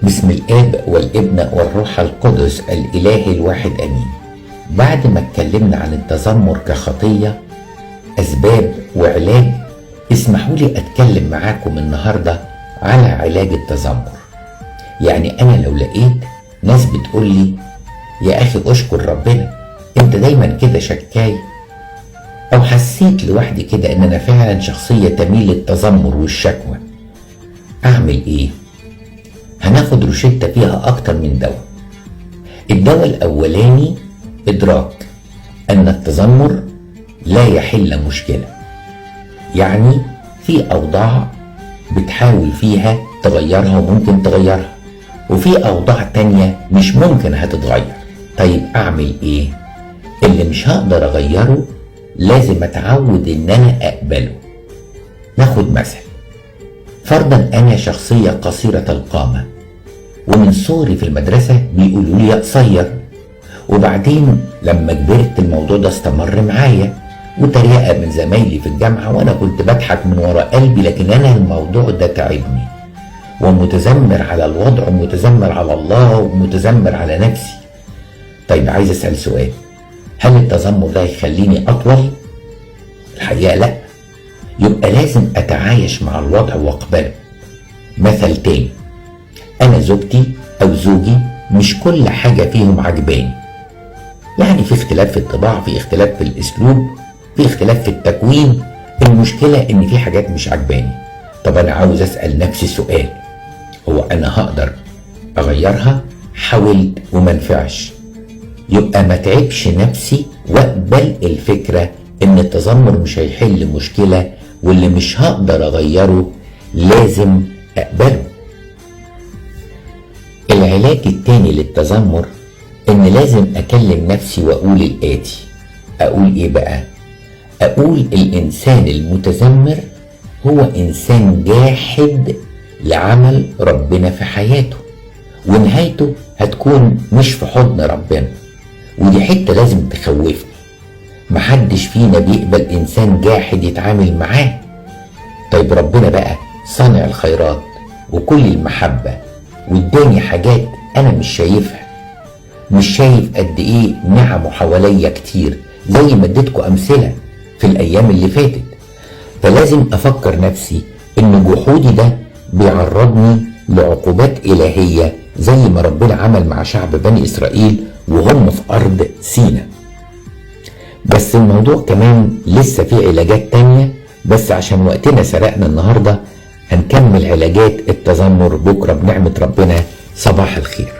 بسم الآب والابن والروح القدس الإله الواحد آمين. بعد ما اتكلمنا عن التذمر كخطية، أسباب وعلاج، اسمحوا لي أتكلم معاكم النهاردة على علاج التذمر. يعني أنا لو لقيت ناس بتقول لي يا أخي أشكر ربنا أنت دايما كده شكاي، أو حسيت لوحدي كده إن أنا فعلا شخصية تميل للتذمر والشكوى، أعمل إيه؟ هناخد روشتة فيها أكتر من دواء. الدواء الأولاني إدراك أن التذمر لا يحل مشكلة، يعني في أوضاع بتحاول فيها تغيرها وممكن تغيرها، وفي أوضاع تانية مش ممكن هتتغير. طيب أعمل إيه؟ اللي مش هقدر أغيره لازم أتعود إن أنا أقبله. ناخد مثل، فرضا أنا شخصية قصيرة القامة، ومن صغري في المدرسة بيقولوا لي يا قصير، وبعدين لما كبرت الموضوع ده استمر معايا، وتريقة من زمايلي في الجامعة وأنا كنت بضحك من ورا قلبي، لكن أنا الموضوع ده تعبني، ومتذمر على الوضع ومتذمر على الله ومتذمر على نفسي. طيب عايز أسأل سؤال، هل التذمر ده يخليني أطول؟ الحقيقة لأ، يبقى لازم أتعايش مع الوضع وأقبله. مثل تاني، أنا زوجتي أو زوجي مش كل حاجة فيهم عجباني، يعني في اختلاف في الطباع، في اختلاف في الأسلوب، في اختلاف في التكوين، المشكلة إن في حاجات مش عجباني. طب أنا عاوز أسأل نفسي سؤال، هو أنا هقدر أغيرها؟ حاولت ومنفعش، يبقى ما تعبش نفسي واقبل الفكرة إن التذمر مش هيحل مشكلة، واللي مش هقدر أغيره لازم أقبله. العلاج التاني للتذمر إن لازم أكلم نفسي وأقول الآتي. أقول إيه بقى؟ أقول الإنسان المتذمر هو إنسان جاحد لعمل ربنا في حياته، ونهايته هتكون مش في حضن ربنا، ودي حتة لازم تخوفني. محدش فينا بيقبل إنسان جاحد يتعامل معاه. طيب ربنا بقى صانع الخيرات وكل المحبة، واداني حاجات أنا مش شايفها، مش شايف قد إيه نعمه حواليا كتير، زي ما اديتكم أمثلة في الأيام اللي فاتت. فلازم أفكر نفسي إن جحودي ده بيعرضني لعقوبات إلهية، زي ما ربنا عمل مع شعب بني إسرائيل وهم في أرض سيناء. بس الموضوع كمان لسه فيه علاجات تانية، بس عشان وقتنا سرقنا النهاردة هنكمل علاجات التذمر بكرة بنعمة ربنا. صباح الخير.